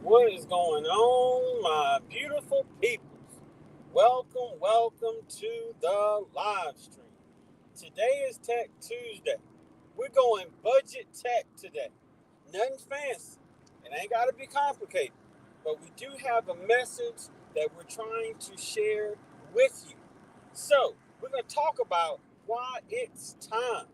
What is going on, my beautiful peoples? Welcome to the live stream. Today is Tech Tuesday. We're going budget tech today. Nothing fancy. It ain't got to be complicated. But we do have a message that we're trying to share with you. So, we're going to talk about why it's time.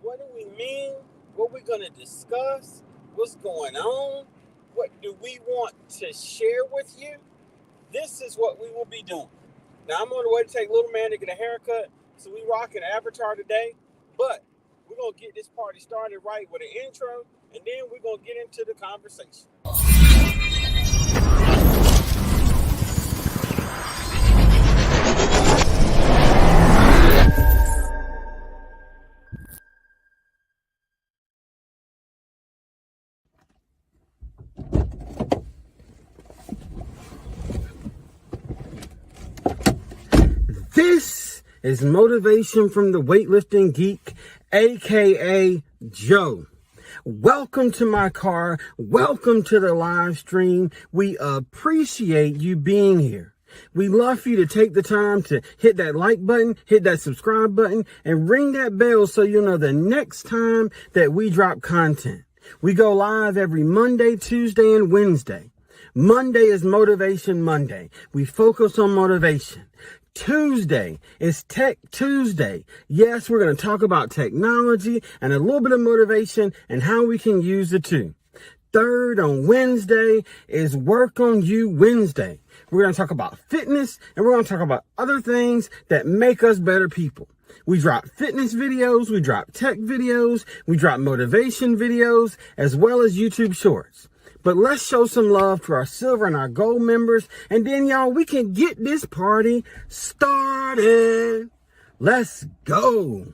What do we mean? What we're going to discuss? What's going on? What do we want to share with you? This is what we will be doing. Now, I'm on the way to take little man to get a haircut, so we rocking an avatar today. But we're going to get this party started right with an intro, and then we're going to get into the conversation. This is Motivation from the Weightlifting Geek, aka Joe. Welcome to my car. Welcome to the live stream. We appreciate you being here. We love for you to take the time to hit that like button, hit that subscribe button, and ring that bell so you'll know the next time that we drop content. We go live every Monday, Tuesday, and Wednesday. Monday is Motivation Monday. We focus on motivation. Tuesday is Tech Tuesday. Yes, we're going to talk about technology and a little bit of motivation and how we can use the two. Third, on Wednesday, is Work on You Wednesday. We're going to talk about fitness and we're going to talk about other things that make us better people. We drop fitness videos, we drop tech videos, we drop motivation videos, as well as YouTube shorts. But let's show some love to our silver and our gold members. And then, y'all, we can get this party started. Let's go.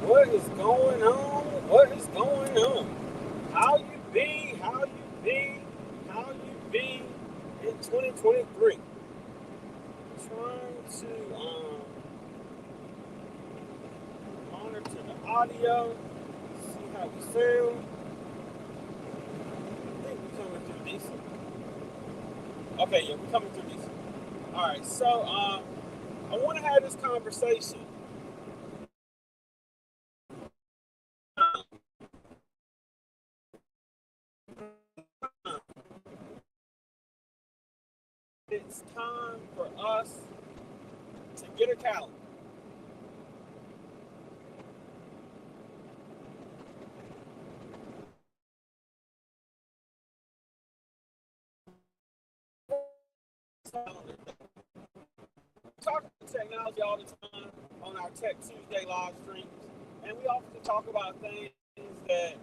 What is going on? What is going on? How you be? How you be? How you be in 2023? Trying to monitor the audio, see how we sound. I think we're coming through decent. Okay, yeah, we're coming through decent. All right, so I want to have this conversation. It's time for us to get a calendar. We talk about technology all the time on our Tech Tuesday live streams, and we often talk about things that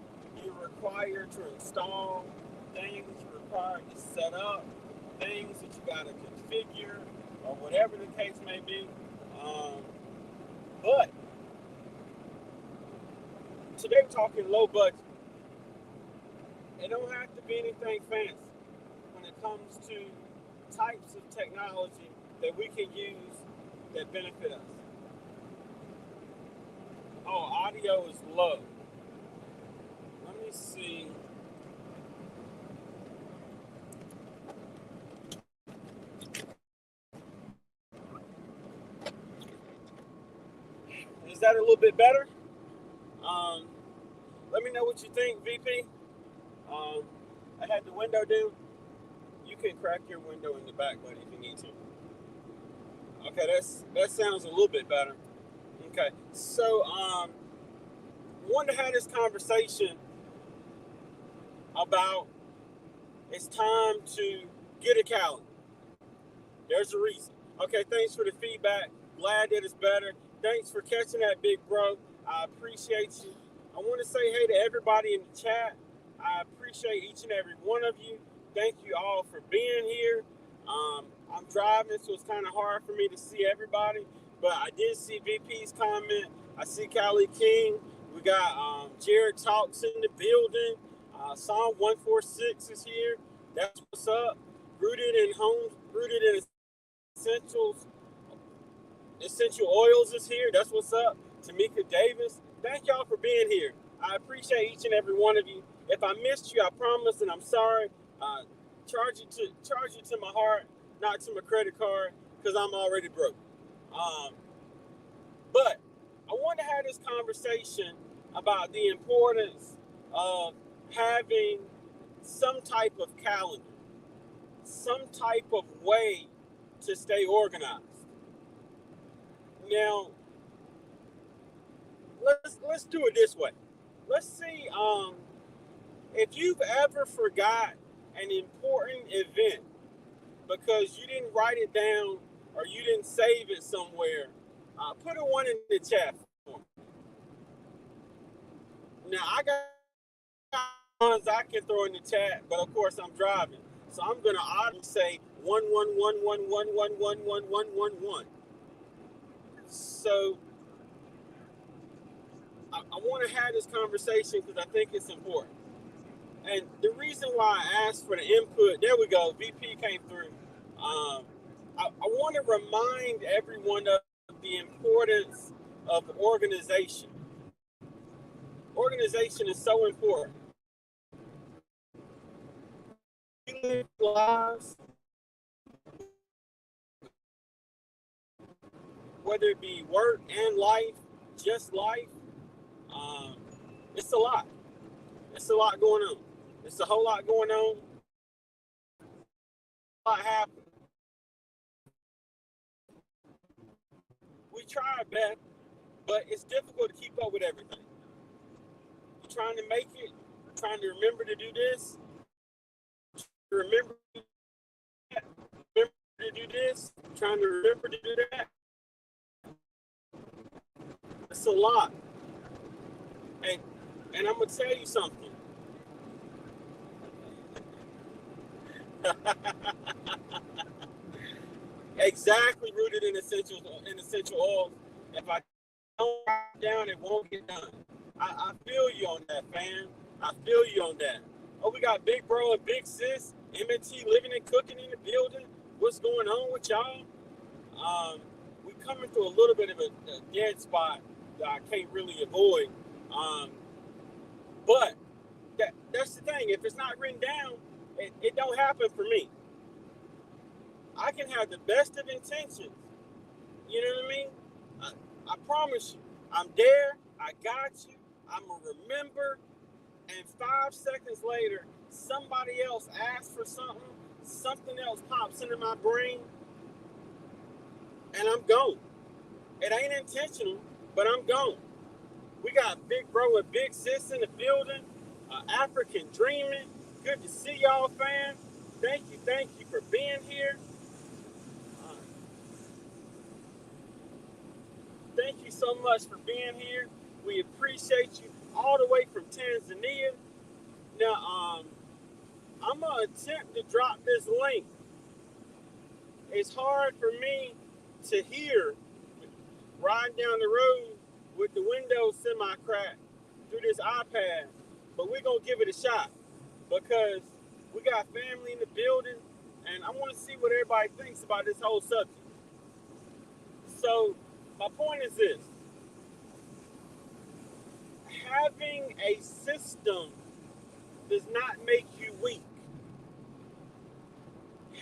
you're required to install, things you're required to set up, things that you got to configure, or whatever the case may be. But today we're talking low budget. It don't have to be anything fancy when it comes to types of technology that we can use that benefit us. Oh, audio is low. Let me see. Is that a little bit better? Let me know what you think, VP. I had the window down. You can crack your window in the back, buddy, if you need to. Okay, that sounds a little bit better. Okay, so wanted to have this conversation about it's time to get a calendar. There's a reason. Okay, thanks for the feedback. Glad that it's better. Thanks for catching that, big bro. I appreciate you. I want to say hey to everybody in the chat. I appreciate each and every one of you. Thank you all for being here. I'm driving, so it's kind of hard for me to see everybody, but I did see VP's comment. I see Callie King. We got Jared Talks in the building. Psalm 146 is here. That's what's up. Rooted in essential oils is here. That's what's up. Tamika Davis. Thank y'all for being here. I appreciate each and every one of you. If I missed you, I promise, and I'm sorry. Charge you to my heart, not to my credit card, because I'm already broke. But I want to have this conversation about the importance of having some type of calendar, some type of way to stay organized. Now, let's do it this way. Let's see if you've ever forgot an important event because you didn't write it down or you didn't save it somewhere. Put a one in the chat for me. Now, I got ones I can throw in the chat, but of course I'm driving. So I'm going to oddly say 11111111111. So I want to have this conversation because I think it's important. And the reason why I asked for the input, there we go, VP came through. I want to remind everyone of the importance of organization. Organization is so important. We live lives, whether it be work and life, just life, it's a lot. It's a lot going on. It's a whole lot going on. A lot happening. We try our best, but it's difficult to keep up with everything. You're trying to make it, trying to remember to do this, remember to do this, trying to remember to do that. It's a lot. And I'm going to tell you something. Exactly, rooted in essential oils. If I don't write it down, it won't get done. I feel you on that, fam. I feel you on that. Oh, we got big bro and big sis, MNT living and cooking in the building. What's going on with y'all? We coming through a little bit of a dead spot that I can't really avoid. But that's the thing. If it's not written down, it don't happen for me. I can have the best of intentions. You know what I mean? I promise you, I'm there. I got you. I'm going to remember. And 5 seconds later, somebody else asks for something else pops into my brain, and I'm gone. It ain't intentional, but I'm gone. We got big bro and big sis in the building. African dreaming. Good to see y'all, fam. Thank you for being here. Thank you so much for being here. We appreciate you all the way from Tanzania. Now, I'm going to attempt to drop this link. It's hard for me to hear riding down the road with the windows semi-cracked through this iPad, but we're going to give it a shot because we got family in the building, and I want to see what everybody thinks about this whole subject. So, my point is this. Having a system does not make you weak.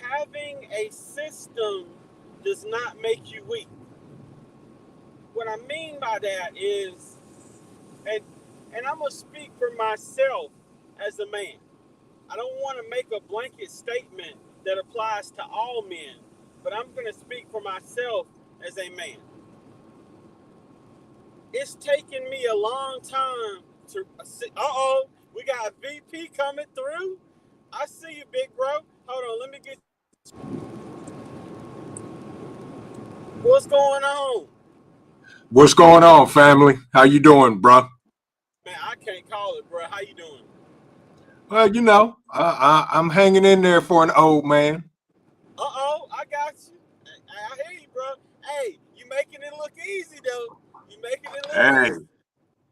Having a system does not make you weak. What I mean by that is, and I'm going to speak for myself as a man. I don't want to make a blanket statement that applies to all men, but I'm going to speak for myself as a man. It's taken me a long time to, We got VP coming through. I see you, big bro. Hold on, let me get. What's going on? What's going on, family? How you doing, bro? Man, I can't call it, bro. How you doing? Well, I'm hanging in there for an old man. I got you. I hear you, bro. Hey, you making it look easy though. You making it look easy.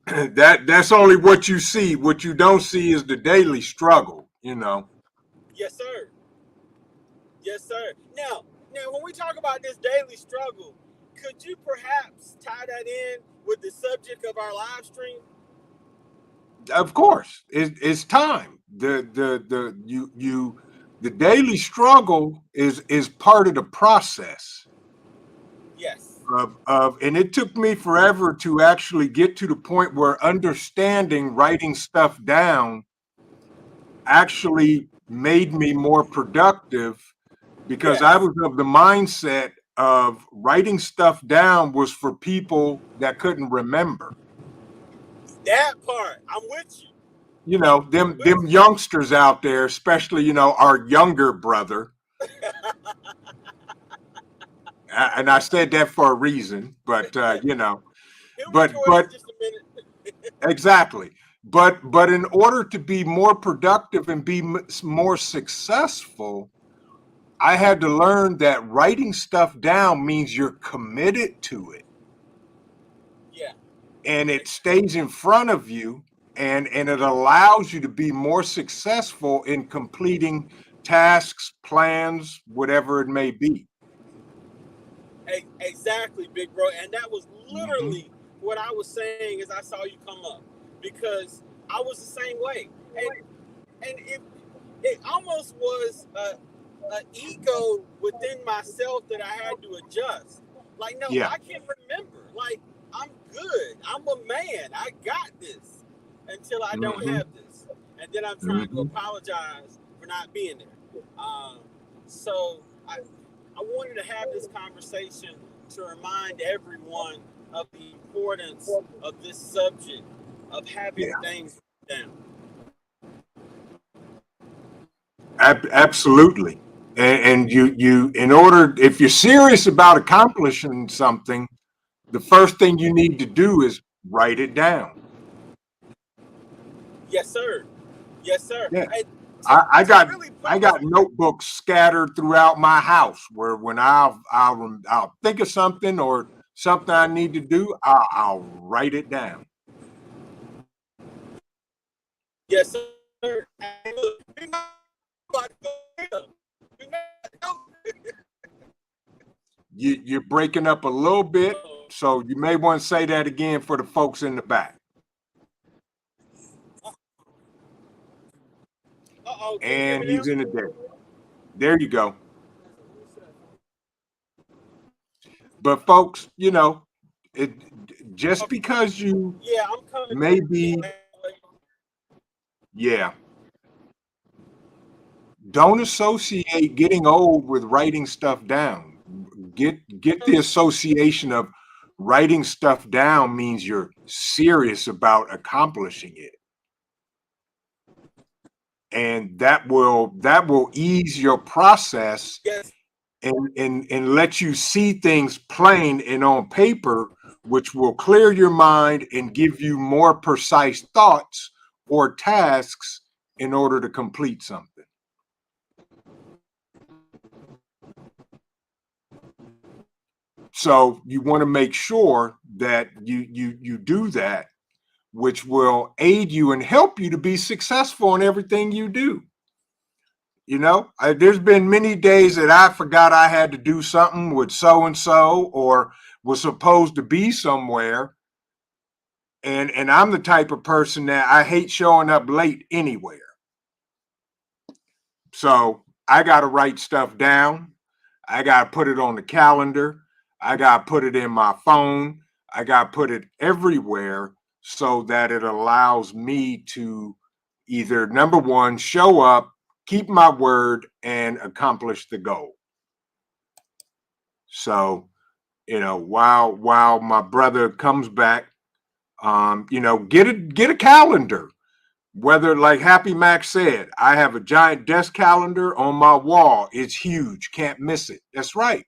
Hey, that's only what you see. What you don't see is the daily struggle. Yes, sir. Yes, sir. Now, when we talk about this daily struggle, could you perhaps tie that in with the subject of our live stream? Of course, it's time. The daily struggle is part of the process. Yes. And it took me forever to actually get to the point where understanding writing stuff down actually made me more productive, because I Yes. was of the mindset of writing stuff down was for people that couldn't remember. That part, I'm with you. Them youngsters out there, especially, our younger brother. And I said that for a reason, but He'll rejoice but in just a minute. exactly. But in order to be more productive and be more successful, I had to learn that writing stuff down means you're committed to it. Yeah. And it stays in front of you, and it allows you to be more successful in completing tasks, plans, whatever it may be. Exactly, big bro. And that was Mm-hmm. literally what I was saying as I saw you come up, because I was the same way. And it almost was a ego within myself that I had to adjust. Like, no, Yeah. I can't remember. Like, I'm good. I'm a man. I got this until I don't Mm-hmm. have this. And then I'm trying to Mm-hmm. apologize for not being there. So I wanted to have this conversation to remind everyone of the importance of this subject of having Yeah. things down. Absolutely. And you in order, if you're serious about accomplishing something, the first thing you need to do is write it down. Yes, sir. Yes, sir. Yeah. And I to got really put I this, got notebooks scattered throughout my house where when I'll think of something or something I need to do, I'll write it down. yes, sir. And look, we not about to go here. We not, You're breaking up a little bit, so you may want to say that again for the folks in the back. can you hear And me now? he's in the dead. There you go. But folks, it just Okay. because you Yeah, I'm coming may through. be, yeah, don't associate getting old with writing stuff down. Get the association of writing stuff down means you're serious about accomplishing it. And that will ease your process, Yes. and let you see things plain and on paper, which will clear your mind and give you more precise thoughts or tasks in order to complete something. So you want to make sure that you do that, which will aid you and help you to be successful in everything you do. There's been many days that I forgot I had to do something with so and so, or was supposed to be somewhere, and I'm the type of person that I hate showing up late anywhere. So I got to write stuff down. I got to put it on the calendar. I got to put it in my phone. I got to put it everywhere so that it allows me to either, number one, show up, keep my word, and accomplish the goal. So, while my brother comes back, get a calendar. Whether, like Happy Mac said, I have a giant desk calendar on my wall. It's huge. Can't miss it. That's right.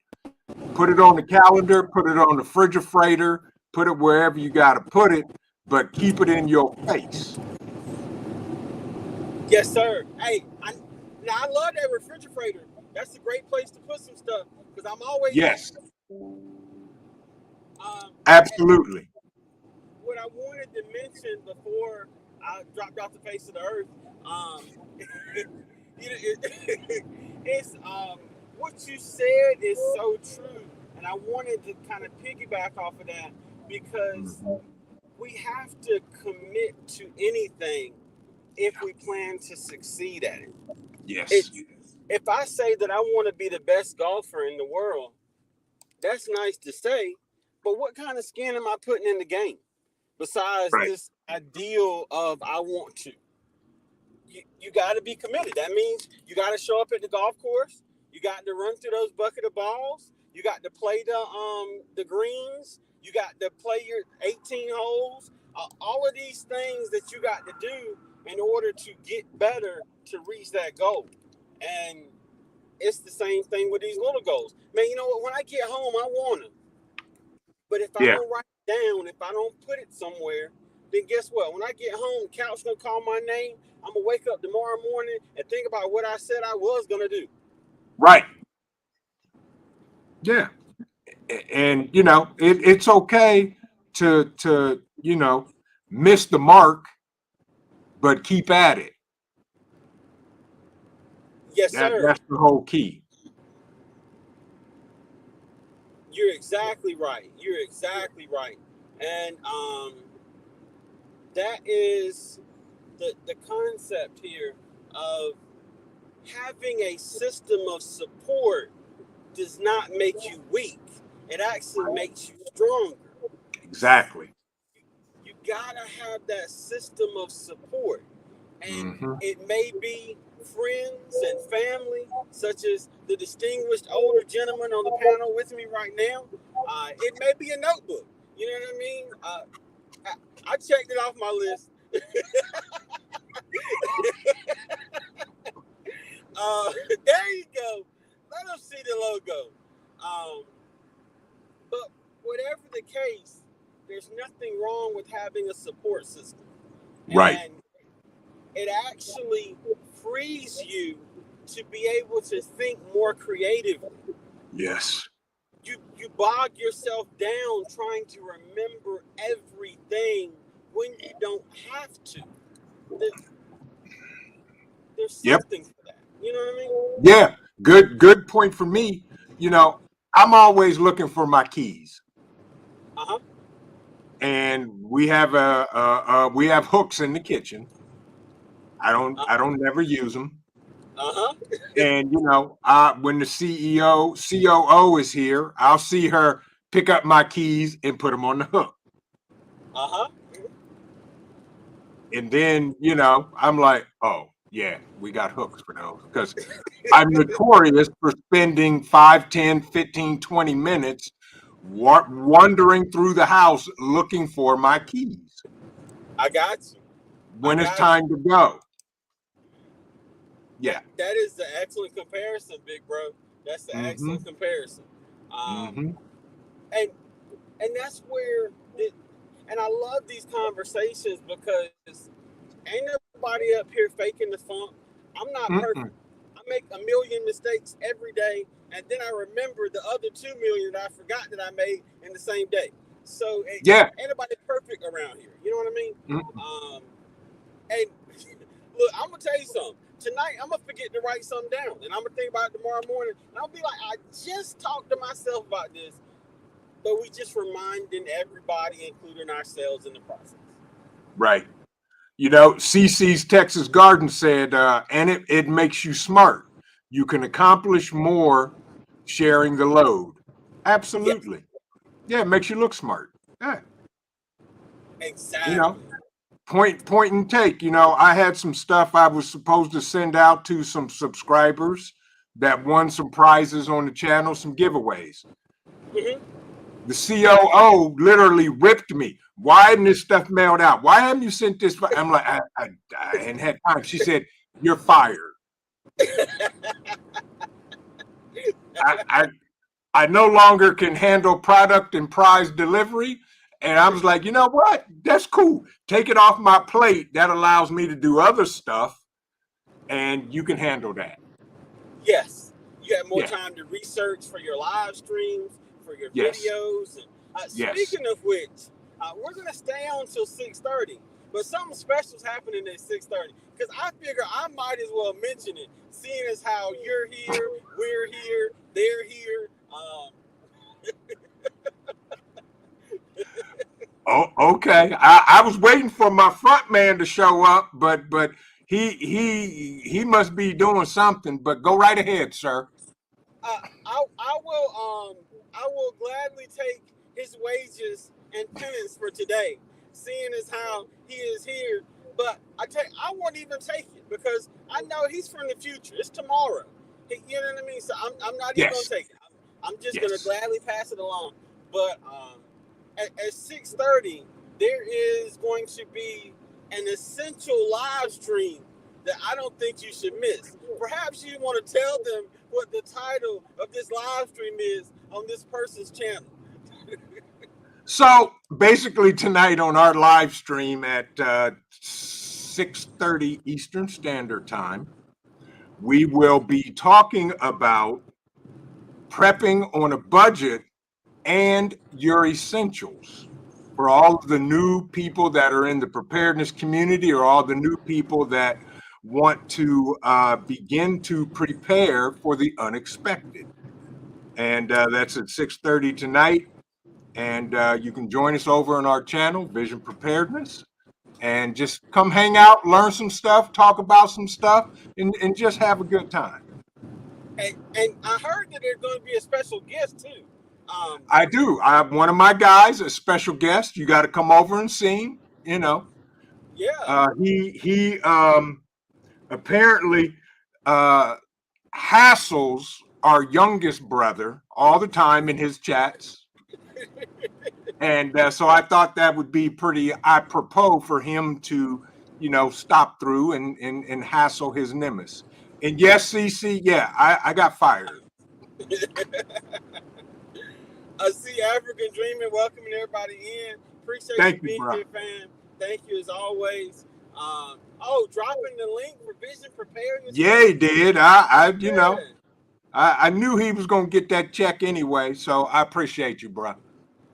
Put it on the calendar, put it on the refrigerator, put it wherever you got to put it, but keep it in your face. Yes, sir. Hey, now I love that refrigerator. That's a great place to put some stuff because I'm always Yes, absolutely. absolutely. What I wanted to mention before I dropped off the face of the earth, it's what you said is so true, and I wanted to kind of piggyback off of that because we have to commit to anything if we plan to succeed at it. Yes. If I say that I want to be the best golfer in the world, that's nice to say, but what kind of skin am I putting in the game besides Right. this ideal of I want to? You got to be committed. That means you got to show up at the golf course. You got to run through those bucket of balls. You got to play the greens. You got to play your 18 holes. All of these things that you got to do in order to get better to reach that goal. And it's the same thing with these little goals. Man, you know what? When I get home, I want them. But if I don't write it down, if I don't put it somewhere, then guess what? When I get home, the couch gonna call my name. I'm gonna wake up tomorrow morning and think about what I said I was gonna do. Right. Yeah. And you know, it's okay to miss the mark, but keep at it. Yes, sir. That's the whole key. You're exactly right. You're exactly right. And that is the concept here of having a system of support does not make you weak. It actually makes you stronger. Exactly. You gotta have that system of support. And it may be friends and family, such as the distinguished older gentleman on the panel with me right now. It may be a notebook. You know what I mean? I checked it off my list. There you go. Let them see the logo. But whatever the case, there's nothing wrong with having a support system. Right. And it actually frees you to be able to think more creatively. Yes. You bog yourself down trying to remember everything when you don't have to. There's something for that. You know what I mean? Yeah. Good point for me. You know, I'm always looking for my keys. And we have we have hooks in the kitchen. I don't never use them. And you know, when the COO is here, I'll see her pick up my keys and put them on the hook. And then, you know, I'm like, oh yeah, we got hooks for those because I'm notorious for spending 5, 10, 15, 20 minutes wandering through the house looking for my keys. I got you. When it's time to go. Yeah. That is the excellent comparison, big bro. That's the excellent comparison. And that's where and I love these conversations because ain't nobody up here faking the funk. I'm not perfect. I make a million mistakes every day, and then I remember the other 2 million that I forgot that I made in the same day. So ain't nobody perfect around here. You know what I mean? And look, I'm gonna tell you something. Tonight, I'm gonna forget to write something down, and I'm gonna think about it tomorrow morning. And I'll be like, I just talked to myself about this, but we just reminding everybody, including ourselves, in the process. Right. You know, CC's Texas Garden said, and it makes you smart. You can accomplish more sharing the load. Absolutely. Yeah, it makes you look smart. Yeah. Exactly. You know, point and take. You know, I had some stuff I was supposed to send out to some subscribers that won some prizes on the channel, some giveaways. The COO literally ripped me. why isn't this stuff mailed out? Why haven't you sent this? I'm like, I hadn't had time. She said, you're fired. I no longer can handle product and prize delivery. And I was like, you know what? That's cool. Take it off my plate. That allows me to do other stuff. And you can handle that. Yes. You have more time to research for your live streams, for your videos. And speaking of which, we're going to stay on until 6:30. But something special is happening at 6:30. Because I figure I might as well mention it, seeing as how you're here, we're here, they're here. Oh, okay. I was waiting for my front man to show up, but he must be doing something. But go right ahead, sir. I will gladly take his wages and penance for today, seeing as how he is here. But I won't even take it because I know he's from the future. It's tomorrow. You know what I mean? So I'm not even gonna take it. I'm just gonna gladly pass it along. But at 6:30, there is going to be an essential live stream that I don't think you should miss. Perhaps you want to tell them what the title of this live stream is on this person's channel. So basically tonight on our live stream at 6:30 Eastern Standard Time, we will be talking about prepping on a budget and your essentials for all of the new people that are in the preparedness community or all the new people that want to begin to prepare for the unexpected. And that's at 6:30 tonight. And you can join us over on our channel, Vision Preparedness, and just come hang out, learn some stuff, talk about some stuff, and just have a good time. And I heard that there's going to be a special guest too. I do. I have one of my guys, a special guest. You got to come over and see him. You know. Yeah. He apparently hassles our youngest brother all the time in his chats. And so I thought that would be pretty apropos for him to, stop through and hassle his nemesis. And yes, CC, yeah, I got fired. I see African Dreaming welcoming everybody in. Appreciate you being here, fam. Thank you as always. Dropping the link for Vision Preparedness. Yeah, he did. I knew he was gonna get that check anyway, so I appreciate you, bro.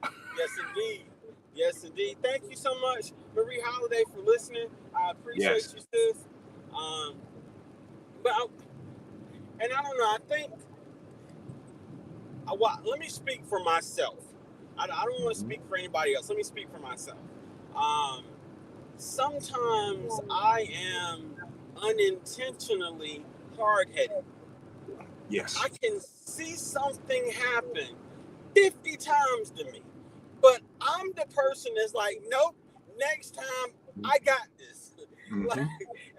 Yes, indeed. Yes, indeed. Thank you so much, Marie Holiday, for listening. I appreciate you, sis. And I don't know. I think. Let me speak for myself. I don't want to speak for anybody else. Let me speak for myself. Sometimes I am unintentionally hard-headed. Yes. I can see something happen 50 times to me, but I'm the person that's like, nope, next time I got this. Like,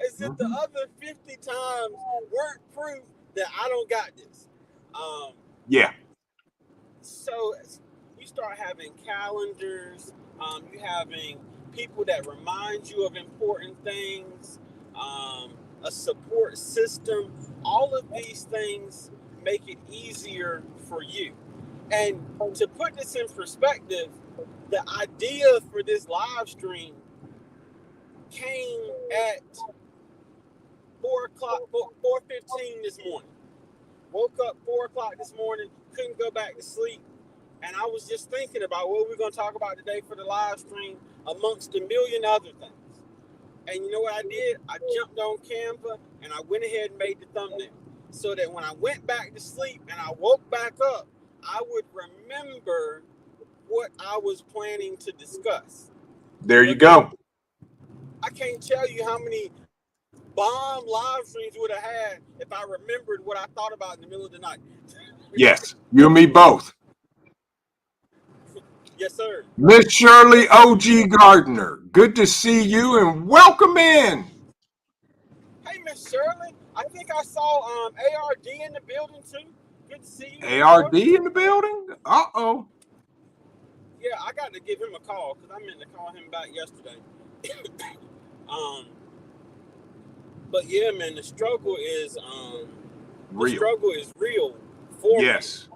as if the other 50 times weren't proof that I don't got this. Yeah. So you start having calendars, you having people that remind you of important things, a support system. All of these things make it easier for you. And to put this in perspective, the idea for this live stream came at 4:15 this morning. Woke up 4 o'clock this morning, couldn't go back to sleep. And I was just thinking about what we're going to talk about today for the live stream amongst a million other things. And you know what I did? I jumped on Canva and I went ahead and made the thumbnail so that when I went back to sleep and I woke back up, I would remember what I was planning to discuss. There you go. I can't tell you how many bomb live streams would have had if I remembered what I thought about in the middle of the night. Yes, you and me both. Yes, sir. Miss Shirley OG Gardner, good to see you and welcome in. Hey, Miss Shirley, I think I saw ARD in the building too. Good to see you. ARD in the building? Uh-oh. Yeah, I got to give him a call because I meant to call him back yesterday. um, but yeah, man, the struggle is Real. real for real. Yes.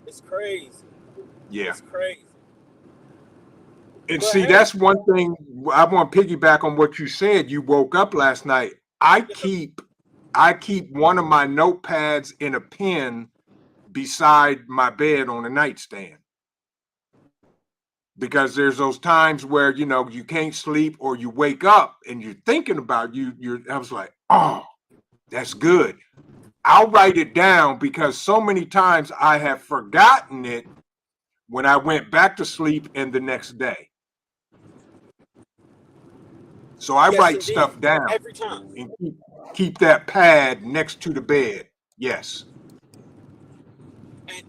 It's crazy. Yeah. It's crazy. And But see, hey, that's one thing I want to piggyback on what you said. You woke up last night. I keep one of my notepads in a pen beside my bed on a nightstand. Because there's those times where you can't sleep or you wake up and you're thinking about I was like, oh, that's good. I'll write it down because so many times I have forgotten it when I went back to sleep and the next day. So I yes, write indeed, stuff down every time. and keep that pad next to the bed. Yes.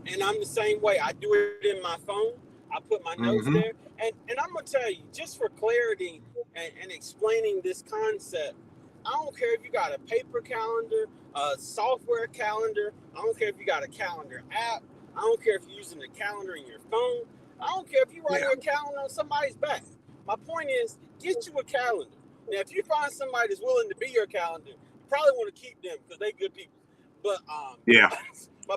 And I'm the same way. I do it in my phone. I put my notes Mm-hmm. there. And I'm gonna tell you, just for clarity and explaining this concept, I don't care if you got a paper calendar, a software calendar, I don't care if you got a calendar app, I don't care if you're using a calendar in your phone, I don't care if you're writing a calendar on somebody's back. My point is, get you a calendar. Now, if you find somebody that's willing to be your calendar, you probably want to keep them because they good people. But Yeah. my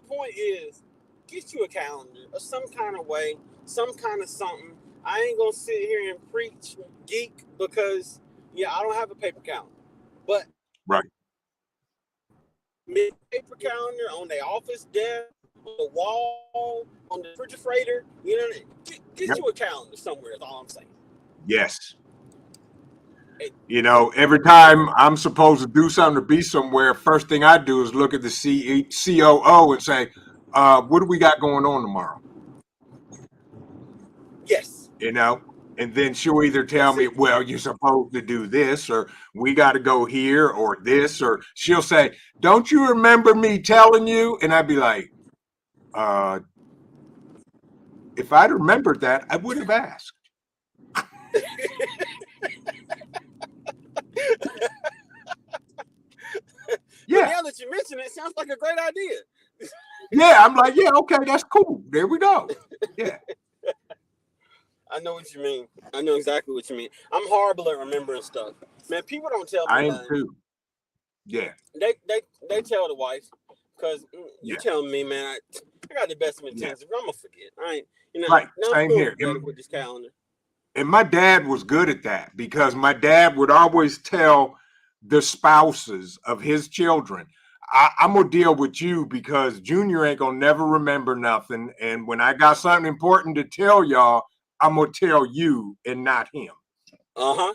point is, get you a calendar of some kind of way, some kind of something. I ain't gonna sit here and preach geek because I don't have a paper calendar, but Right. paper calendar on the office desk, on the wall, on the refrigerator. Get Yep. you a calendar somewhere. Is all I'm saying. Yes. Every time I'm supposed to do something to be somewhere, first thing I do is look at the COO and say, what do we got going on tomorrow? Yes. And then she'll either tell That's me, it. well, you're supposed to do this, or we got to go here, or this, or she'll say, don't you remember me telling you? And I'd be like, if I'd remembered that, I would have asked. But Yeah. now that you mention it, sounds like a great idea. Yeah. I'm like, yeah, okay, that's cool. There we go. Yeah. I know what you mean. I know exactly what you mean. I'm horrible at remembering stuff. Man, people don't tell me I am nothing. too. Yeah. They tell the wife because you Yeah. telling me, man, I got the best of intentions. Yeah. I'm gonna forget. I ain't, Right. now I'm Same doing here. better with this calendar. And my dad was good at that because my dad would always tell the spouses of his children, I'm gonna deal with you because Junior ain't gonna never remember nothing. And when I got something important to tell y'all, I'm gonna tell you and not him. Uh-huh.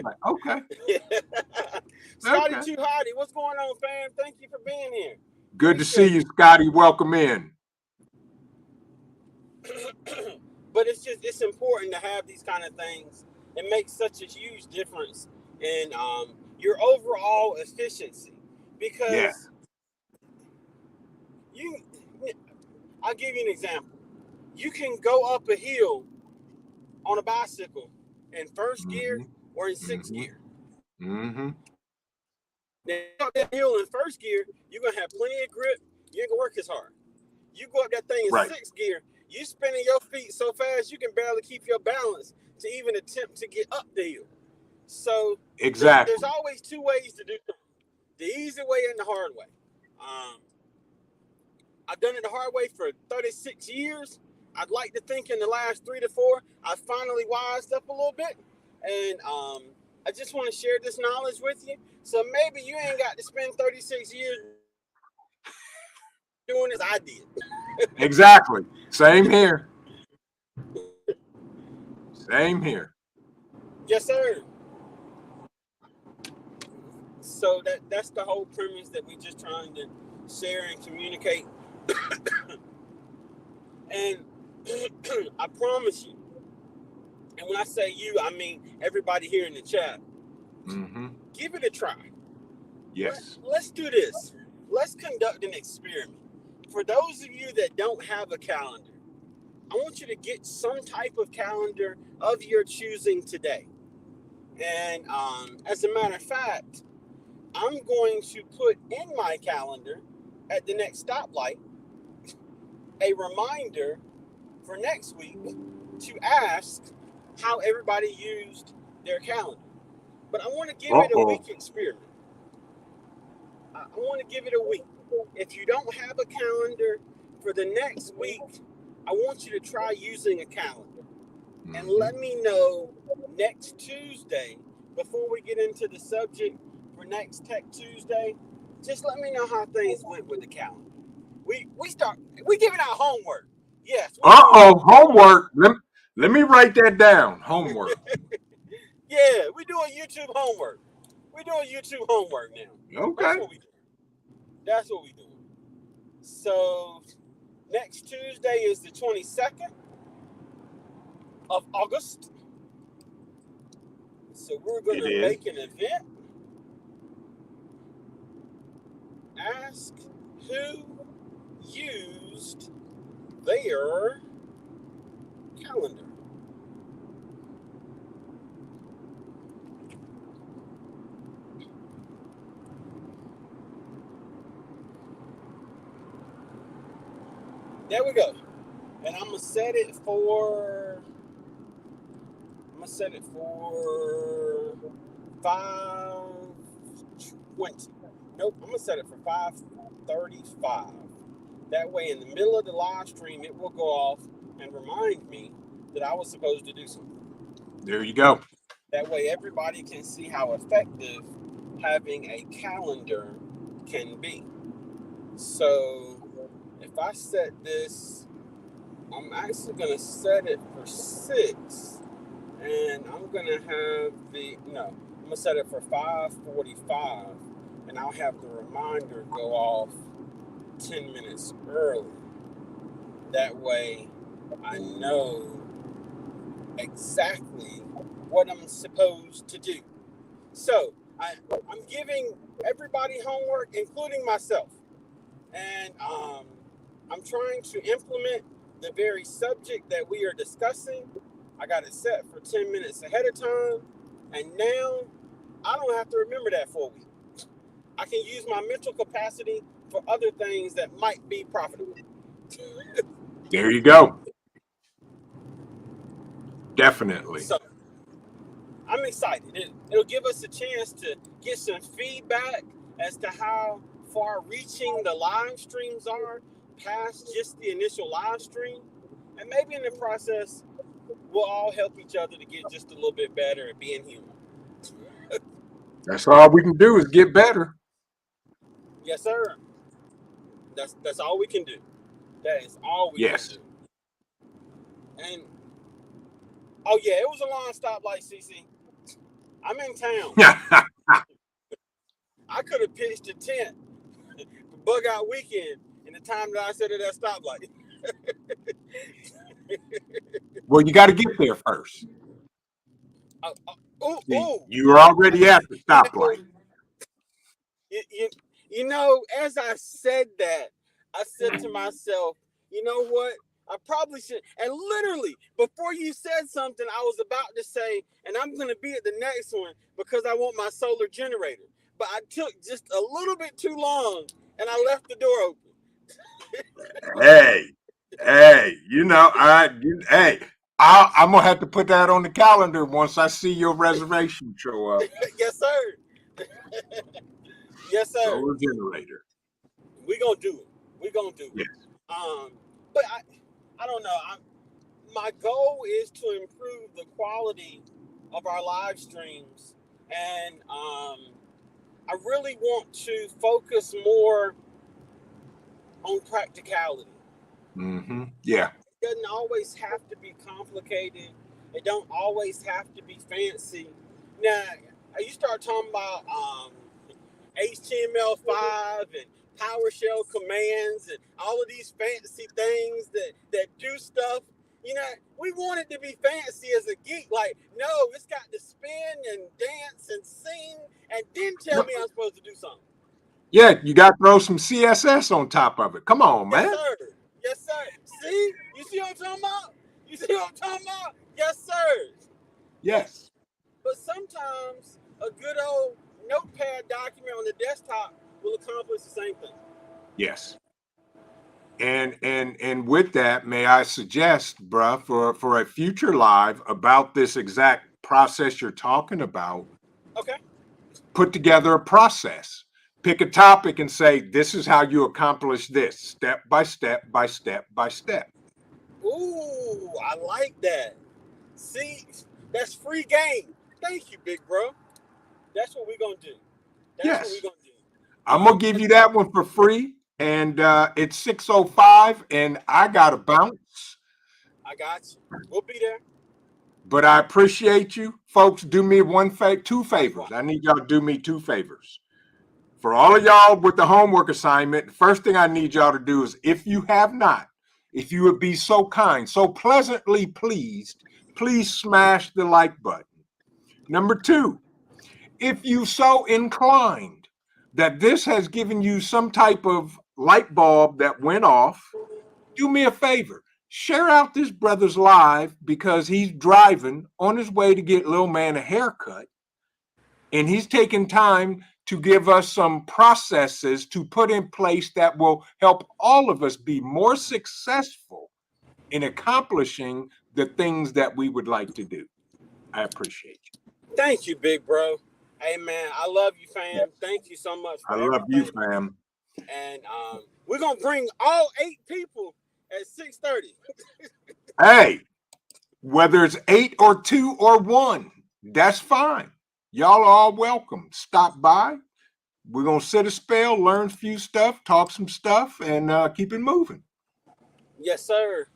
Like, okay. Scotty Okay. Too Hottie, what's going on, fam? Thank you for being here. Good to see Appreciate you, Scotty. Welcome in. it. But it's important to have these kind of things. It makes such a huge difference in your overall efficiency Yeah. because you I'll give you an example. You can go up a hill on a bicycle in first gear Mm-hmm. or in sixth Mm-hmm. gear. Mm-hmm. Now, up that hill in first gear, you're gonna have plenty of grip. You ain't gonna work as hard. You go up that thing in Right. sixth gear, you spinning your feet so fast you can barely keep your balance to even attempt to get up the hill. So Exactly. there's always two ways to do it: the easy way and the hard way. I've done it the hard way for 36 years. I'd like to think in the last 3 to 4, I finally wised up a little bit. And I just want to share this knowledge with you. So maybe you ain't got to spend 36 years doing as I did. Exactly. Same here. Same here. Yes, sir. So that's the whole premise that we just trying to share and communicate. And I promise you, and when I say you, I mean everybody here in the chat, Mm-hmm. give it a try. Yes. Let's do this. Let's conduct an experiment. For those of you that don't have a calendar, I want you to get some type of calendar of your choosing today. And as a matter of fact, I'm going to put in my calendar at the next stoplight a reminder for next week to ask how everybody used their calendar. But I want to give it a week experiment. I want to give it a week. If you don't have a calendar for the next week, I want you to try using a calendar. And let me know next Tuesday, before we get into the subject for next Tech Tuesday, just let me know how things went with the calendar. We giving out homework. Yes. Homework. Let me write that down. Homework. Yeah, we doing YouTube homework. We doing YouTube homework now. Okay. That's what we do. That's what we do. So next Tuesday is the 22nd of August. So we're going to make an event. Ask who used their calendar. There we go. And I'm gonna set it for 5:20. Nope, I'm gonna set it for 5:35. That way, in the middle of the live stream, it will go off and remind me that I was supposed to do something. There you go. That way, everybody can see how effective having a calendar can be. So, if I set this, I'm actually going to set it for 6. And I'm going to have I'm going to set it for 5:45. And I'll have the reminder go off 10 minutes early. That way, I know exactly what I'm supposed to do. So, I'm giving everybody homework, including myself. And I'm trying to implement the very subject that we are discussing. I got it set for 10 minutes ahead of time. And now I don't have to remember that for a week. I can use my mental capacity for other things that might be profitable. There you go. Definitely. So I'm excited. It'll give us a chance to get some feedback as to how far reaching the live streams are past just the initial live stream. And maybe in the process, we'll all help each other to get just a little bit better at being human. That's all we can do is get better. Yes, sir. That's all we can do. That is all we can do. And oh yeah, it was a long stoplight, CC. I'm in town. I could have pitched a tent for bug out weekend in the time that I said at that stoplight. Well, you got to get there first. You were already at the stoplight. You know, as I said that, I said to myself, you know what? I probably should. And literally, before you said something, I was about to say, and I'm going to be at the next one because I want my solar generator. But I took just a little bit too long, and I left the door open. Hey, I'm going to have to put that on the calendar once I see your reservation show up. Yes, sir. Yes, sir. Solar generator. We're going to do it. We're going to do it. Yes. But I don't know. My goal is to improve the quality of our live streams. And I really want to focus more on practicality. Mm-hmm. Yeah. It doesn't always have to be complicated. It don't always have to be fancy. Now, you start talking about HTML5 and PowerShell commands and all of these fancy things that do stuff. You know, we want it to be fancy as a geek. Like, no, it's got to spin and dance and sing and then tell me I'm supposed to do something. Yeah, you got to throw some CSS on top of it. Come on, man. Yes, sir. Yes, sir. See? You see what I'm talking about? You see what I'm talking about? Yes, sir. Yes. But sometimes a good old notepad document on the desktop will accomplish the same thing. Yes. And with that, may I suggest, bruh, for a future live about this exact process you're talking about, Okay. put together a process. Pick a topic and say, this is how you accomplish this, step by step by step by step. Ooh, I like that. See, that's free game. Thank you, big bro. That's what we're gonna do. That's what we're Yes. gonna do. I'm gonna give you that one for free. And it's 6:05 and I gotta bounce. I got you. We'll be there. But I appreciate you. Folks, do me two favors. Likewise. I need y'all to do me two favors. For all of y'all with the homework assignment, the first thing I need y'all to do is, if you have not, if you would be so kind, so pleasantly pleased, please smash the like button. Number two, if you so inclined that this has given you some type of light bulb that went off, do me a favor. Share out this brother's live because he's driving on his way to get little man a haircut. And he's taking time to give us some processes to put in place that will help all of us be more successful in accomplishing the things that we would like to do. I appreciate you. Thank you, big bro. Hey man, I love you, fam. Yes. Thank you so much for I love you, everything. fam. And we're gonna bring all 8 people at 6:30. Hey, whether it's 8 or 2 or 1, that's fine. Y'all are all welcome. Stop by. We're going to sit a spell, learn a few stuff, talk some stuff, and keep it moving. Yes, sir.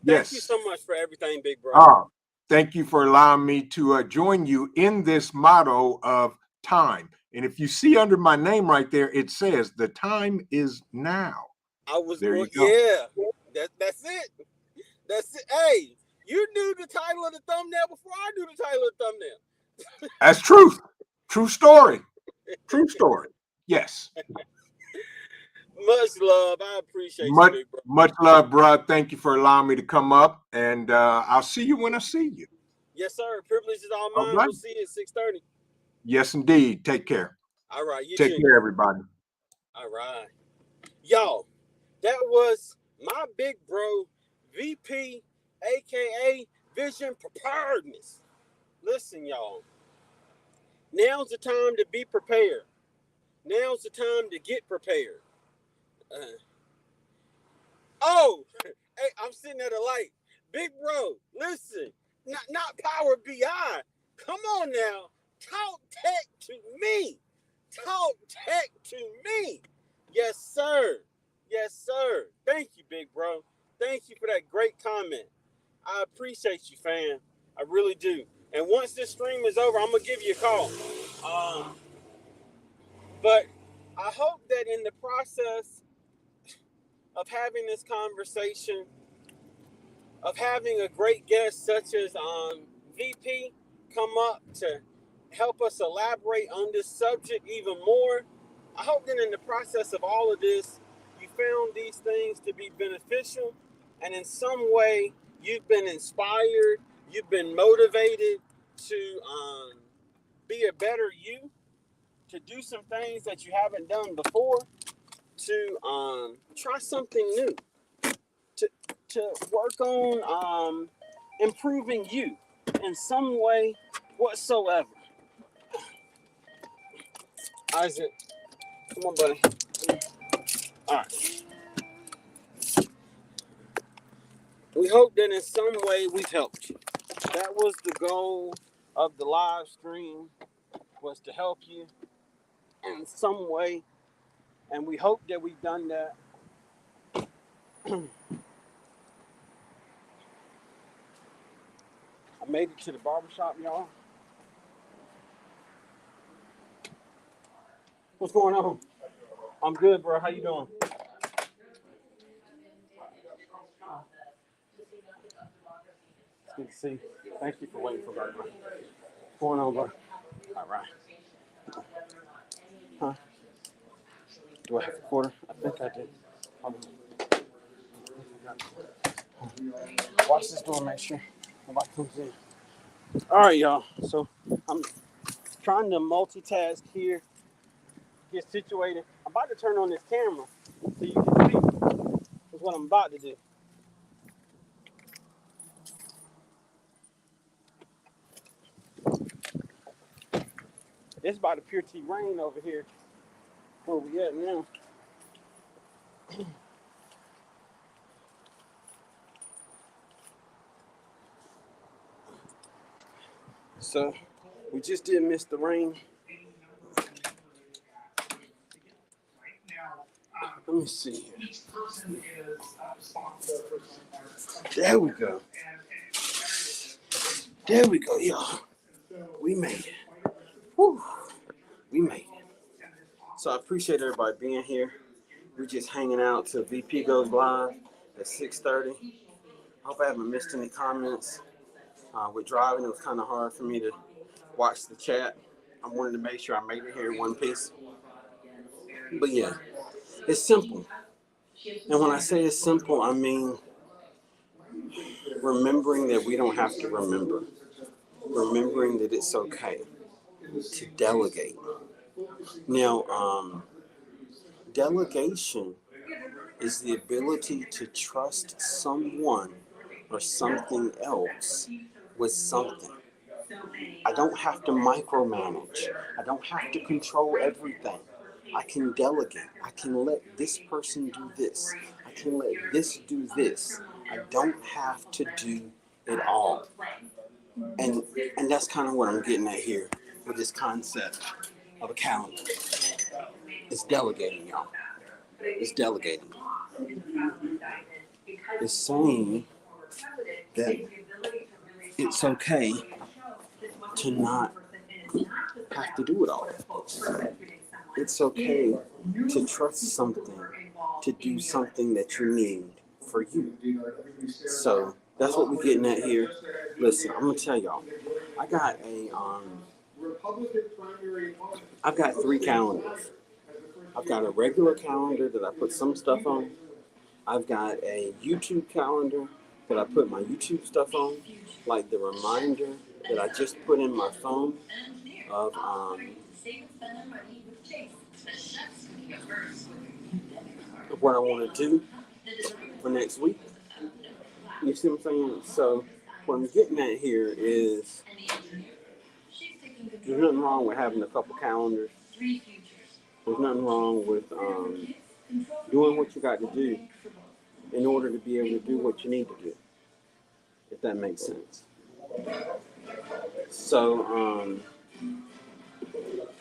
Yes. Thank you so much for everything, big bro. Thank you for allowing me to join you in this motto of time. And if you see under my name right there, it says the time is now. I was there going, you go. yeah. That's it. That's it. Hey, you knew the title of the thumbnail before I knew the title of the thumbnail. That's truth. True story. True story. Yes. Much love. I appreciate you, big bro. Much love, bro. Thank you for allowing me to come up, and I'll see you when I see you. Yes, sir. Privilege is all mine. Right. We'll see you at 6:30. Yes, indeed. Take care. All right. You Take too. care, everybody. All right. Y'all, that was my big bro, VP, a.k.a. Vision Preparedness. Listen, y'all. Now's the time to be prepared. Now's the time to get prepared. Hey, I'm sitting at a light. Big bro, listen. Not Power BI. Come on now. Talk tech to me. Talk tech to me. Yes, sir. Yes, sir. Thank you, big bro. Thank you for that great comment. I appreciate you, fam. I really do. And once this stream is over, I'm going to give you a call. But I hope that in the process of having this conversation, of having a great guest such as VP come up to help us elaborate on this subject even more, I hope that in the process of all of this, you found these things to be beneficial, and in some way, you've been inspired, you've been motivated to be a better you, to do some things that you haven't done before, to try something new, to work on improving you in some way whatsoever. Isaac, come on, buddy. All right. We hope that in some way we've helped you. That was the goal of the live stream, was to help you in some way, and we hope that we've done that. I made it to the barbershop, y'all. What's going on? I'm good, bro. How you doing? It's good to see you. Thank you for waiting for me. What's going on, bro? All right. Huh? Do I have a quarter? I think I did. Watch this door, make sure nobody comes in. All right, y'all. So I'm trying to multitask here, get situated. I'm about to turn on this camera so you can see what's what I'm about to do. It's about to pure T rain over here where we at now. So we just did miss the rain. Let me see here. There we go. There we go, y'all. We made it. Whew. We made it. So I appreciate everybody being here. We're just hanging out till VP goes live at 6:30. Hope I haven't missed any comments. With driving, it was kind of hard for me to watch the chat. I wanted to make sure I made it here in one piece. But yeah, it's simple. And when I say it's simple, I mean remembering that we don't have to remember. Remembering that it's okay to delegate. Now, delegation is the ability to trust someone or something else with something. I don't have to micromanage. I don't have to control everything. I can delegate. I can let this person do this. I can let this do this. I don't have to do it all. And that's kind of what I'm getting at here with this concept of a calendar. It's delegating, y'all. It's delegating. It's saying that it's okay to not have to do it all. It's okay to trust something to do something that you need for you. So that's what we're getting at here. Listen, I'm gonna tell y'all. I've got 3 calendars. I've got a regular calendar that I put some stuff on. I've got a YouTube calendar that I put my YouTube stuff on, like the reminder that I just put in my phone of what I want to do for next week. You see what I'm saying? So what I'm getting at here is there's nothing wrong with having a couple calendars. There's nothing wrong with doing what you got to do in order to be able to do what you need to do, if that makes sense. So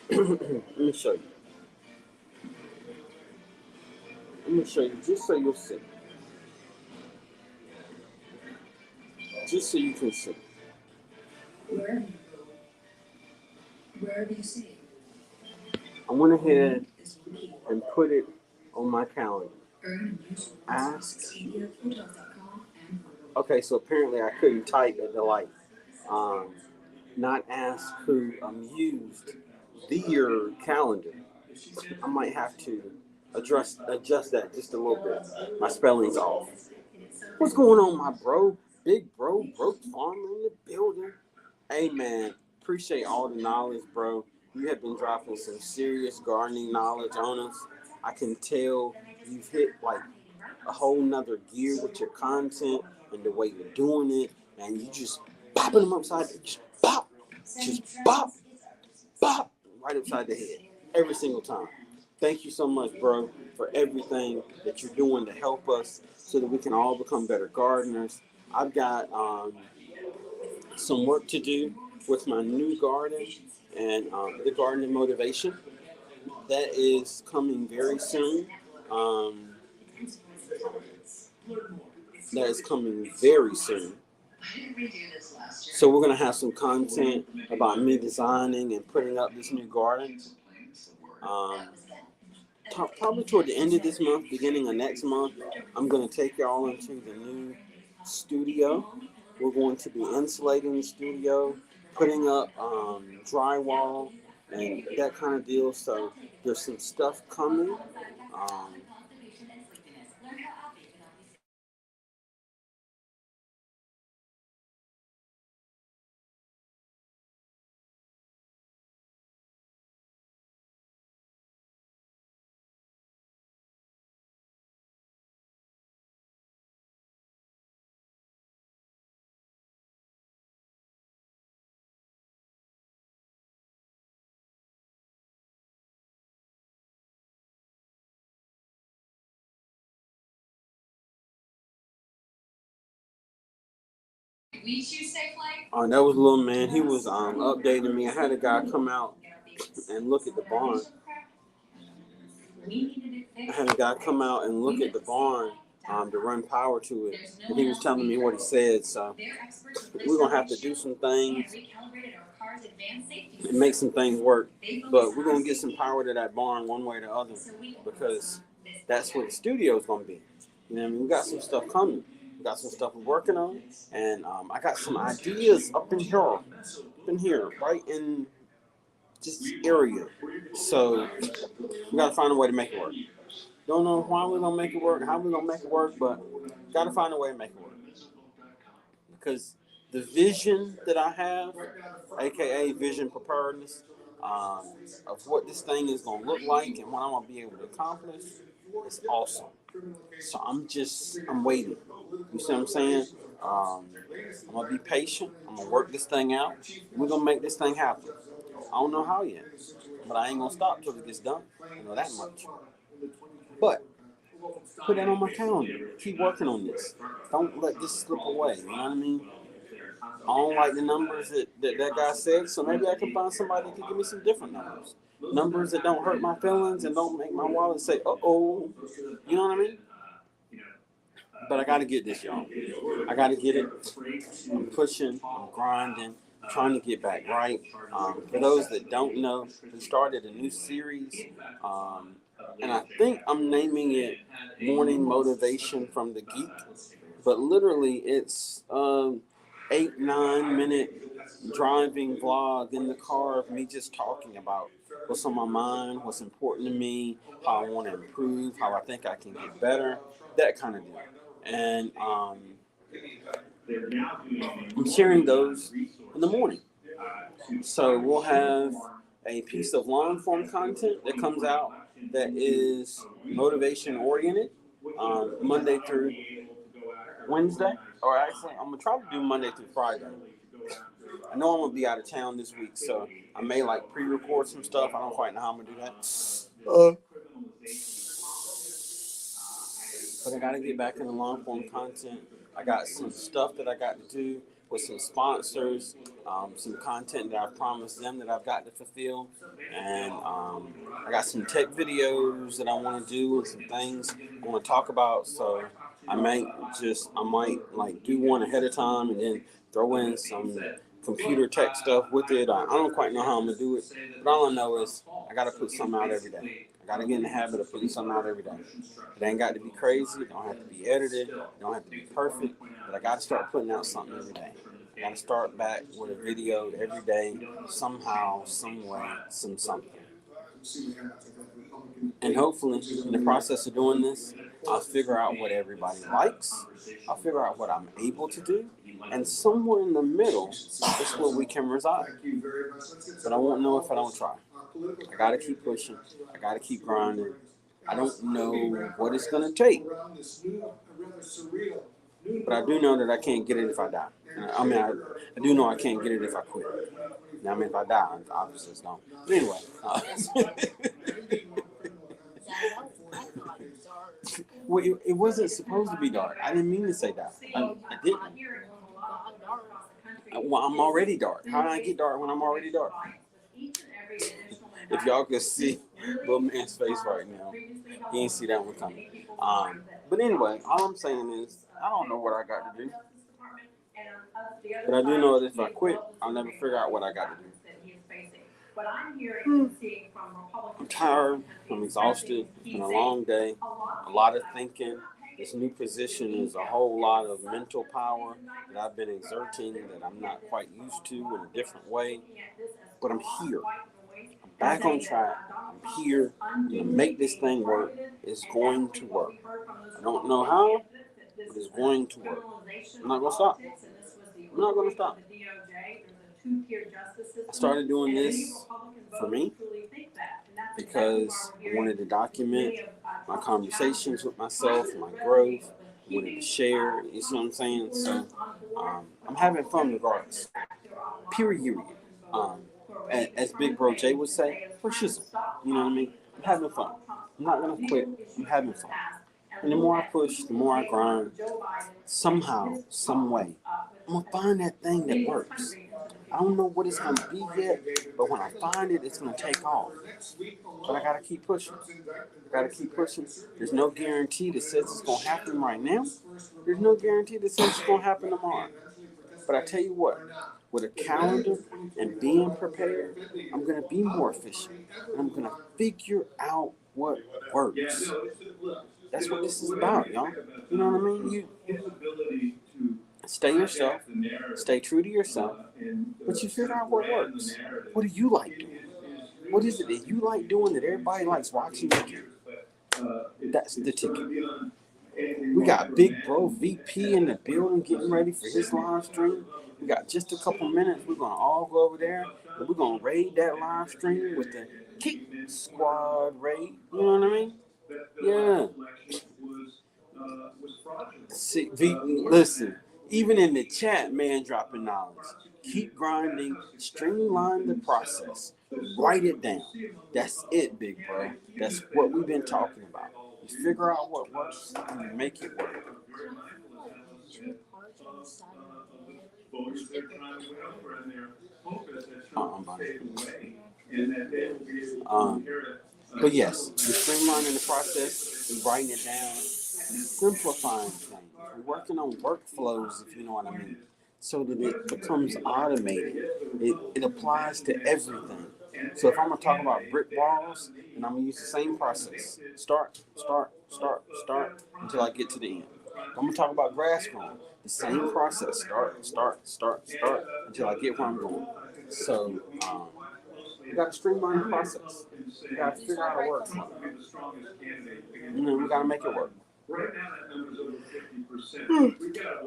let me show you. I'm going to show you just so you'll see. Just so you can see. Wherever you see. I went ahead and put it on my calendar. Ask. Okay, so apparently I couldn't type at the light. Not ask who used your calendar. I might have to adjust that just a little bit. My spelling's off. What's going on, my bro? Big bro, broke farmer in the building. Hey man, appreciate all the knowledge, bro. You have been dropping some serious gardening knowledge on us. I can tell you've hit like a whole nother gear with your content and the way you're doing it, and you just popping them upside, just pop, bop, right upside the head every single time. Thank you so much, bro, for everything that you're doing to help us so that we can all become better gardeners. I've got some work to do with my new garden and the gardening motivation. That is coming very soon. That is coming very soon. So we're going to have some content about me designing and putting up this new garden. Probably toward the end of this month, beginning of next month, I'm going to take y'all into the new studio. We're going to be insulating the studio, putting up drywall and that kind of deal. So there's some stuff coming. Um, That was little man. He was updating me. I had a guy come out and look at the barn. To run power to it. And he was telling me what he said. So we're going to have to do some things and make some things work. But we're going to get some power to that barn one way or the other, because that's where the studio is going to be. You know what I mean? We got some stuff coming. We got some stuff we're working on. And I got some ideas up in here, right in this area. So we got to find a way to make it work. Don't know why we're going to make it work, how we're going to make it work, but got to find a way to make it work. Because the vision that I have, aka vision preparedness, of what this thing is going to look like and what I'm going to be able to accomplish is awesome. So I'm waiting. You see what I'm saying? I'm going to be patient. I'm going to work this thing out. We're going to make this thing happen. I don't know how yet, but I ain't going to stop till it gets done. I know that much. But put that on my calendar. Keep working on this. Don't let this slip away. You know what I mean? I don't like the numbers that guy said, so maybe I can find somebody that can give me some different numbers. Numbers that don't hurt my feelings and don't make my wallet say, uh-oh. You know what I mean? But I got to get this, y'all. I got to get it. I'm pushing. I'm grinding. I'm trying to get back right. For those that don't know, we started a new series. And I think I'm naming it Morning Motivation from the Geek. But literally, it's 8-9 minute driving vlog in the car of me just talking about what's on my mind, what's important to me, how I want to improve, how I think I can get better, that kind of deal. And I'm sharing those in the morning. So we'll have a piece of long form content that comes out that is motivation oriented, Monday through Wednesday, or actually I'm gonna try to do Monday through Friday. I know I'm gonna be out of town this week, so I may like pre-record some stuff. I don't quite know how I'm gonna do that. But I gotta get back in the long form content. I got some stuff that I got to do with some sponsors, some content that I've promised them that I've got to fulfill, and I got some tech videos that I want to do and some things I want to talk about. So I might like do one ahead of time and then throw in some computer tech stuff with it. I don't quite know how I'm gonna do it, but all I know is I gotta put something out every day. I gotta get in the habit of putting something out every day. It ain't got to be crazy. It don't have to be edited. It don't have to be perfect. But I gotta start putting out something every day. I gotta start back with a video every day, somehow, some way, something. And hopefully, in the process of doing this, I'll figure out what everybody likes. I'll figure out what I'm able to do. And somewhere in the middle is where we can reside. But I won't know if I don't try. I gotta keep pushing. I gotta keep grinding. I don't know what it's gonna take. But I do know that I can't get it if I die. I mean, I do know I can't get it if I quit. Now, I mean, if I die, obviously it's gone. But anyway. Well, it wasn't supposed to be dark. I didn't mean to say that. I didn't. Well, I'm already dark. How did I get dark when I'm already dark? If y'all could see little man's face right now, he ain't see that one coming. But anyway, all I'm saying is, I don't know what I got to do. But I do know that if I quit, I'll never figure out what I got to do. I'm tired. I'm exhausted. It's been a long day. A lot of thinking. This new position is a whole lot of mental power that I've been exerting that I'm not quite used to in a different way. But I'm here. I'm back on track. I'm here. I'm going to make this thing work. It's going to work. I don't know how, but it's going to work. I'm not going to stop. I'm not going to stop. I started doing this for me because I wanted to document my conversations with myself, my growth. I wanted to share, you see what I'm saying? So I'm having fun regardless. Period. As Big Bro Jay would say, for shizzle. You know what I mean? I'm having fun. I'm not going to quit. I'm having fun. And the more I push, the more I grind, somehow, some way, I'm gonna find that thing that works. I don't know what it's gonna be yet, but when I find it, it's gonna take off. But I gotta keep pushing. Gotta keep pushing. There's no guarantee that says it's gonna happen right now. There's no guarantee that says it's gonna happen tomorrow. But I tell you what, with a calendar and being prepared, I'm gonna be more efficient. And I'm gonna figure out what works. That's what this is about, y'all. You know what I mean? You stay yourself, stay true to yourself, but you figure out what works. What do you like doing? What is it that you like doing that everybody likes watching you do? That's the ticket. We got Big Bro VP in the building getting ready for his live stream. We got just a couple minutes. We're going to all go over there and we're going to raid that live stream with the Kick Squad raid. You know what I mean? Yeah. See, listen, even in the chat, man, dropping knowledge. Keep grinding, streamline the process, write it down. That's it, big bro. That's what we've been talking about. You figure out what works and you make it work. But yes, you're streamlining the process, you're writing it down, simplifying things. We're working on workflows, if you know what I mean, so that it becomes automated. It applies to everything. So if I'm going to talk about brick walls, then I'm going to use the same process. Start, until I get to the end. If I'm going to talk about grass growing, the same process. Start, until I get where I'm going. So, you got to streamline the process. You got to figure out how to work. We got to make it work.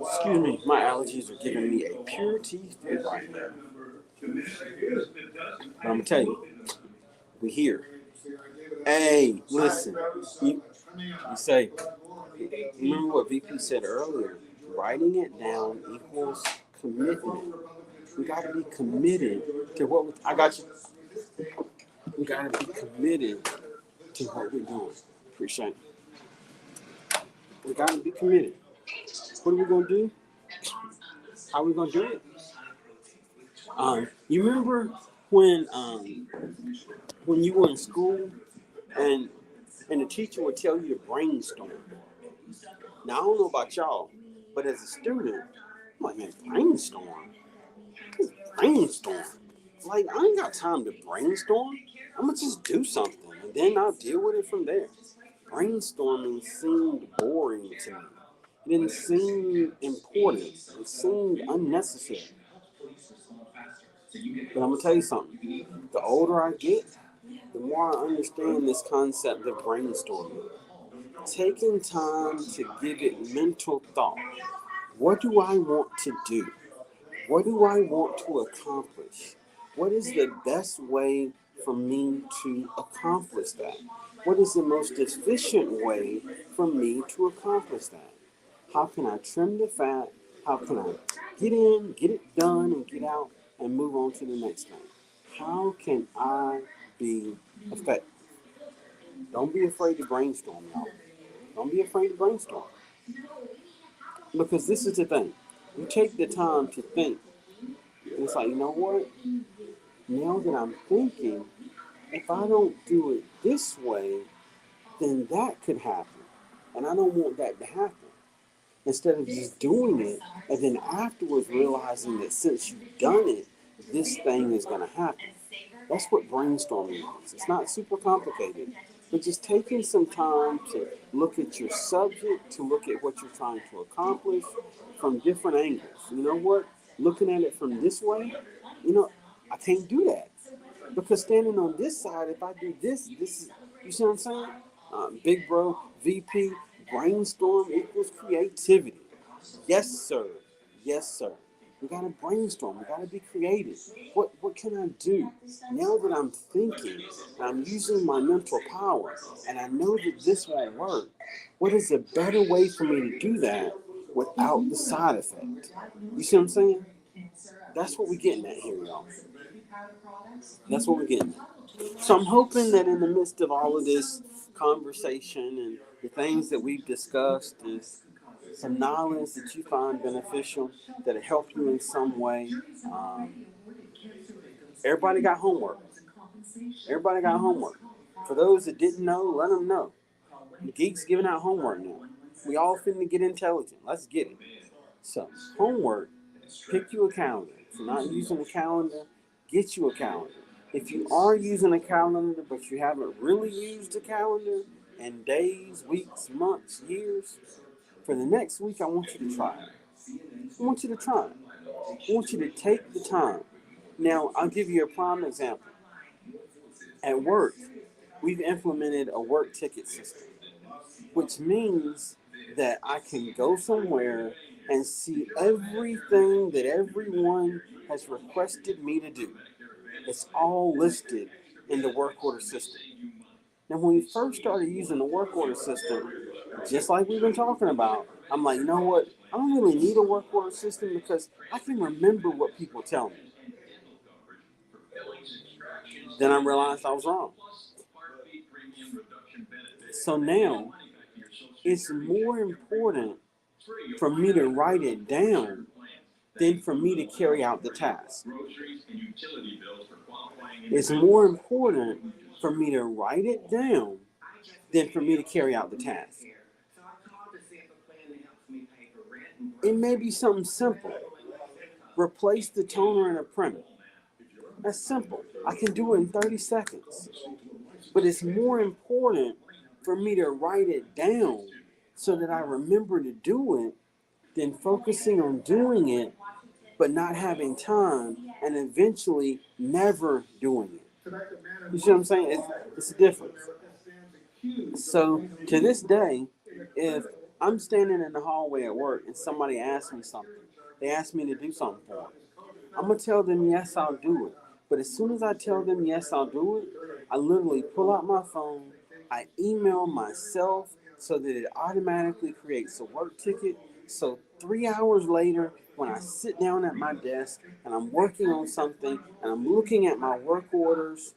Excuse me, my allergies are giving me a pure teeth fit right now. But I'm gonna tell you, we here. Hey, listen, you say, remember what VP said earlier? Writing it down equals commitment. We gotta be committed to what I got you. We gotta be committed to what we're doing. Appreciate it. We gotta be committed. What are we gonna do? How are we gonna do it? You remember when you were in school and the teacher would tell you to brainstorm? Now I don't know about y'all, but as a student, I'm like, man, brainstorm. Like, I ain't got time to brainstorm. I'm gonna just do something and then I'll deal with it from there. Brainstorming seemed boring to me. It didn't seem important. It seemed unnecessary. But I'm gonna tell you something. The older I get, the more I understand this concept of brainstorming. Taking time to give it mental thought. What do I want to do? What do I want to accomplish? What is the best way for me to accomplish that? What is the most efficient way for me to accomplish that? How can I trim the fat? How can I get in, get it done, and get out and move on to the next thing? How can I be effective? Don't be afraid to brainstorm, y'all. Don't be afraid to brainstorm. Because this is the thing. You take the time to think. And it's like, you know what? Now that I'm thinking, if I don't do it this way, then that could happen. And I don't want that to happen. Instead of just doing it and then afterwards realizing that since you've done it, this thing is going to happen. That's what brainstorming is. It's not super complicated, but just taking some time to look at your subject, to look at what you're trying to accomplish from different angles. You know what? Looking at it from this way, I can't do that. Because standing on this side, if I do this is, you see what I'm saying? Big Bro, VP, brainstorm equals creativity. Yes, sir. Yes, sir. We gotta brainstorm. We gotta be creative. What can I do now that I'm thinking? And I'm using my mental power, and I know that this won't work. What is a better way for me to do that without the side effect? You see what I'm saying? That's what we're getting at here, y'all. That's what we're getting at. So I'm hoping that in the midst of all of this conversation and the things that we've discussed is some knowledge that you find beneficial, that'll help you in some way. Everybody got homework. Everybody got homework. For those that didn't know, let them know. The Geek's giving out homework now. We all finna get intelligent. Let's get it. So, homework, pick you a calendar. If you're not using a calendar, get you a calendar. If you are using a calendar, but you haven't really used a calendar in days, weeks, months, years, for the next week, I want you to try it. I want you to try it. I want you to take the time. Now, I'll give you a prime example. At work, we've implemented a work ticket system, which means that I can go somewhere and see everything that everyone has requested me to do. It's all listed in the work order system. Now, when we first started using the work order system, just like we've been talking about, I'm like, you know what? I don't really need a work order system because I can remember what people tell me. Then I realized I was wrong. So now, it's more important for me to write it down than for me to carry out the task. It's more important for me to write it down than for me to carry out the task. It may be something simple. Replace the toner in a printer. That's simple. I can do it in 30 seconds. But it's more important for me to write it down so that I remember to do it than focusing on doing it but not having time and eventually never doing it. You see what I'm saying? It's a difference. So to this day, if I'm standing in the hallway at work and somebody asks me something, they ask me to do something for them, I'm going to tell them, yes, I'll do it. But as soon as I tell them, yes, I'll do it, I literally pull out my phone, I email myself so that it automatically creates a work ticket. So 3 hours later, when I sit down at my desk and I'm working on something and I'm looking at my work orders,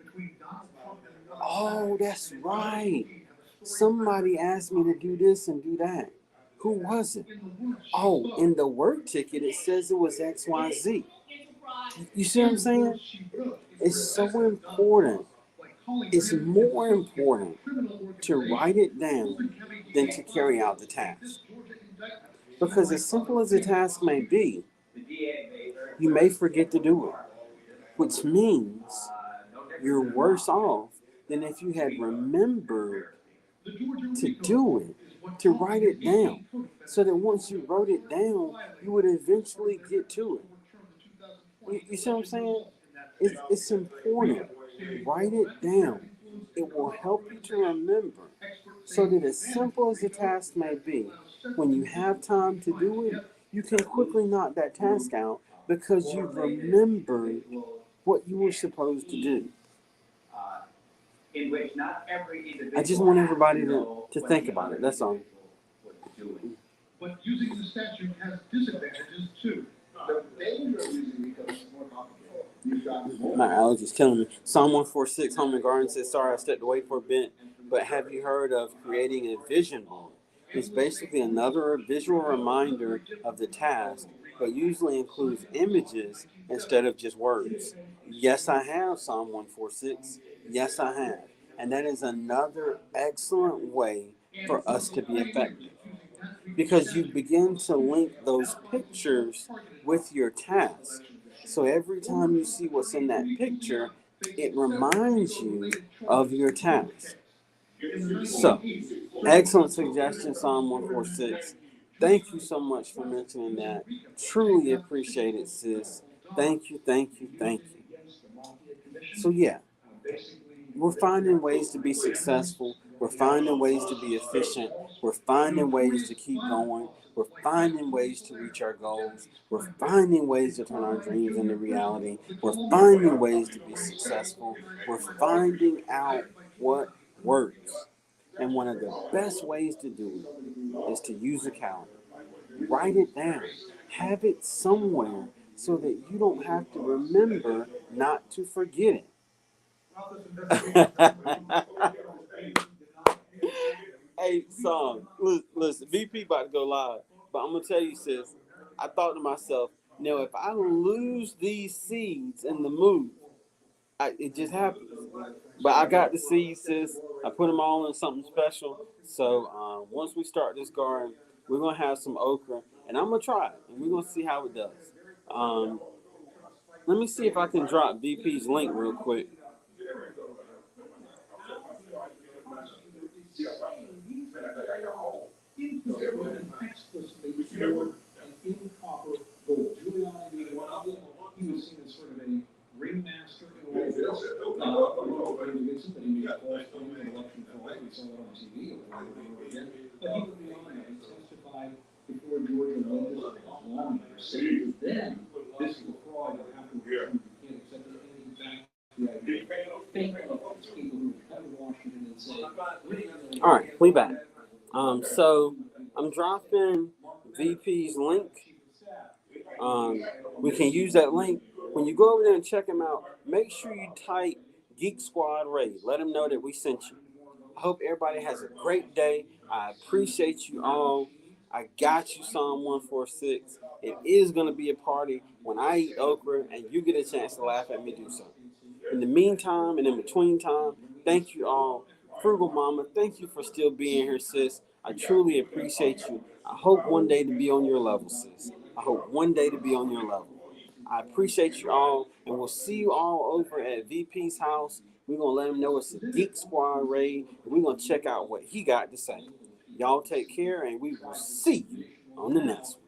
oh, that's right. Somebody asked me to do this and do that. Who was it? Oh, in the work ticket, it says it was XYZ. You see what I'm saying? It's so important. It's more important to write it down than to carry out the task. Because as simple as the task may be, you may forget to do it, which means you're worse off than if you had remembered to do it, to write it down, so that once you wrote it down, you would eventually get to it. You see what I'm saying? It's important. Write it down. It will help you to remember, so that as simple as the task may be, when you have time to do it, you can quickly knock that task out because you've remembered what you were supposed to do. I just want everybody to think about it. That's all. But using the statute has disadvantages too. The danger of using it becomes more complicated. My allergies killing me. Psalm 146, Home and Garden says, sorry I stepped away for a bit, but have you heard of creating a vision board? It's basically another visual reminder of the task, but usually includes images instead of just words. Yes, I have, Psalm 146. Yes, I have. And that is another excellent way for us to be effective, because you begin to link those pictures with your task. So every time you see what's in that picture, it reminds you of your task. So, excellent suggestion, Psalm 146. Thank you so much for mentioning that. Truly appreciate it, sis. Thank you, thank you, thank you. So yeah, we're finding ways to be successful. We're finding ways to be efficient. We're finding ways to keep going. We're finding ways to reach our goals. We're finding ways to turn our dreams into reality. We're finding ways to be successful. We're finding out what works. And one of the best ways to do it is to use a calendar. Write it down. Have it somewhere so that you don't have to remember not to forget it. Hey, song. Listen, VP about to go live. But I'm gonna tell you, sis, I thought to myself, if I lose these seeds in the move, it just happens. But I got the seeds, sis. I put them all in something special. So once we start this garden, we're gonna have some okra, and I'm gonna try it, and we're gonna see how it does. Um, Let me see if I can drop VP's link real quick. He was seen as sort of a ringmaster in all of this. But he made false claims in election fraud. We saw it on TV over and over again. But he would be on there and testify before Georgia lawmakers. Saying that then this is a fraud you have to return. You can't accept it. And in fact, the idea think of people who come to Washington and say, all right, we back. So I'm dropping VP's link. We can use that link. When you go over there and check him out, make sure you type Geek Squad Raid. Let him know that we sent you. I hope everybody has a great day. I appreciate you all. I got you, Psalm 146. It is going to be a party when I eat okra and you get a chance to laugh at me do so. In the meantime and in between time, thank you all. Frugal Mama, thank you for still being here, sis. I truly appreciate you. I hope one day to be on your level, sis. I hope one day to be on your level. I appreciate you all, and we'll see you all over at VP's house. We're going to let him know it's a Geek Squad raid, and we're going to check out what he got to say. Y'all take care, and we will see you on the next one.